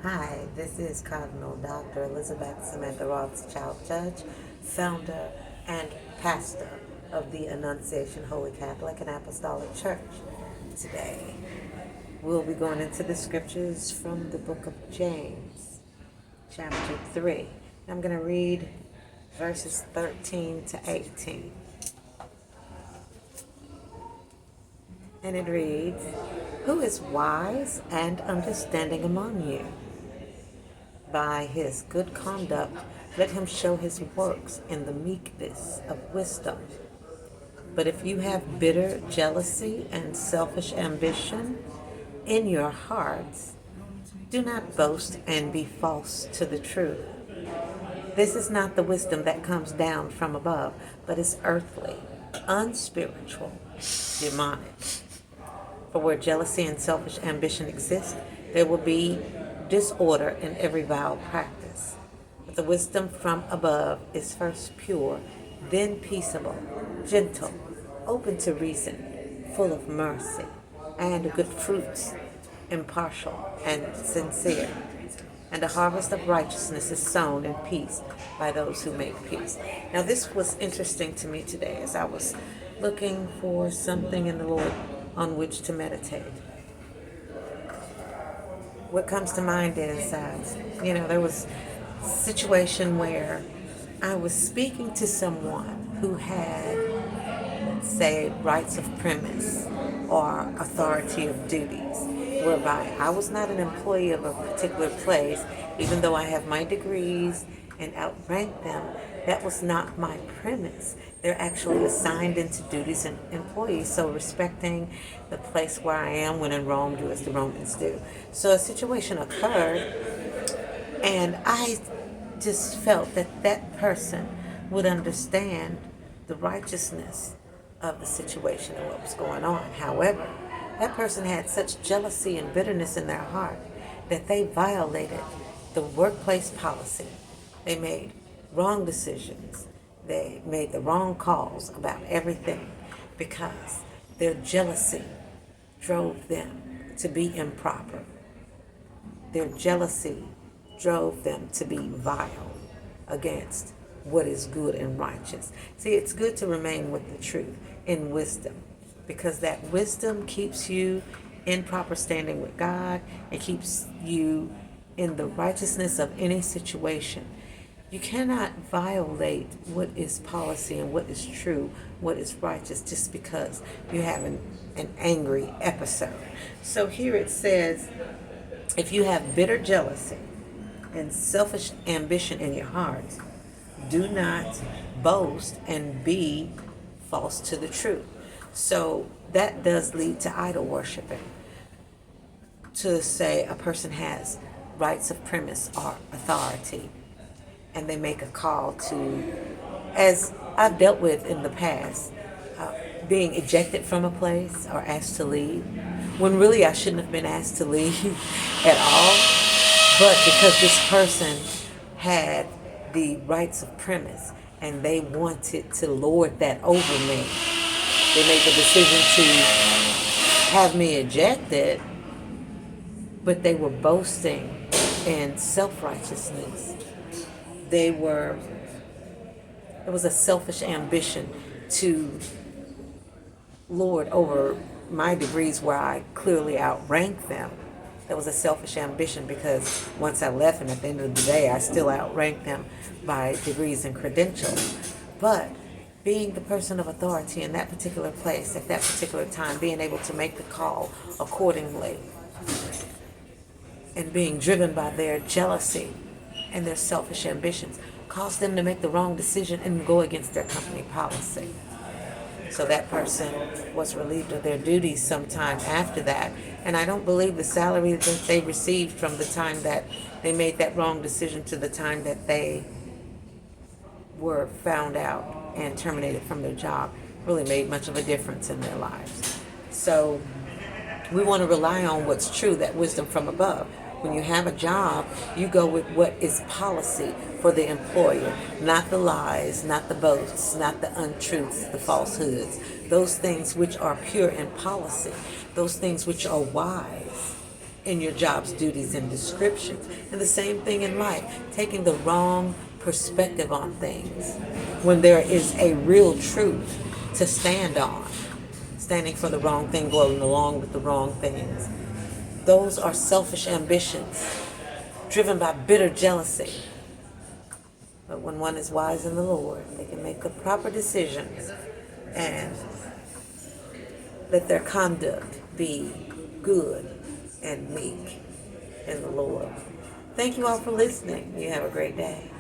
Hi, this is Cardinal Dr. Elizabeth Samantha Rothschild, Judge, founder, and pastor of the Annunciation Holy Catholic and Apostolic Church. Today, we'll be going into the scriptures from the book of James, chapter 3. I'm going to read verses 13 to 18. And it reads, "Who is wise and understanding among you? By his good conduct, let him show his works in the meekness of wisdom. But if you have bitter jealousy and selfish ambition in your hearts, do not boast and be false to the truth. This is not the wisdom that comes down from above, but is earthly, unspiritual, demonic. For where jealousy and selfish ambition exist, there will be disorder in every vile practice. But the wisdom from above is first pure, then peaceable, gentle, open to reason, full of mercy and good fruits, impartial and sincere. And a harvest of righteousness is sown in peace by those who make peace." Now, this was interesting to me today as I was looking for something in the Lord on which to meditate. What comes to mind is, there was a situation where I was speaking to someone who had, say, rights of premise or authority of duties, whereby I was not an employee of a particular place, even though I have my degrees and outrank them. That was not my premise. They're actually assigned into duties and employees, so respecting the place where I am, when in Rome, do as the Romans do. So a situation occurred, and I just felt that that person would understand the righteousness of the situation and what was going on. However, that person had such jealousy and bitterness in their heart that they violated the workplace policy. They made wrong decisions. They made the wrong calls about everything because their jealousy drove them to be improper. Their jealousy drove them to be vile against what is good and righteous. See, it's good to remain with the truth in wisdom, because that wisdom keeps you in proper standing with God. It keeps you in the righteousness of any situation. You cannot violate what is policy and what is true, what is righteous, just because you have an angry episode. So here it says, if you have bitter jealousy and selfish ambition in your heart, do not boast and be false to the truth. So that does lead to idol worshiping. To say a person has rights of premise or authority, and they make a call to, as I've dealt with in the past, being ejected from a place or asked to leave, when really I shouldn't have been asked to leave at all, but because this person had the rights of premise and they wanted to lord that over me, they made the decision to have me ejected, but they were boasting in self-righteousness. It was a selfish ambition to lord over my degrees where I clearly outranked them. That was a selfish ambition, because once I left, and at the end of the day, I still outranked them by degrees and credentials. But being the person of authority in that particular place at that particular time, being able to make the call accordingly, and being driven by their jealousy and their selfish ambitions, caused them to make the wrong decision and go against their company policy. So that person was relieved of their duties sometime after that. And I don't believe the salary that they received from the time that they made that wrong decision to the time that they were found out and terminated from their job really made much of a difference in their lives. So we want to rely on what's true, that wisdom from above. When you have a job, you go with what is policy for the employer, not the lies, not the boasts, not the untruths, the falsehoods. Those things which are pure in policy, those things which are wise, in your job's duties and descriptions. And the same thing in life, taking the wrong perspective on things when there is a real truth to stand on. Standing for the wrong thing, going along with the wrong things. Those are selfish ambitions driven by bitter jealousy. But when one is wise in the Lord, they can make the proper decisions and let their conduct be good and meek in the Lord. Thank you all for listening. You have a great day.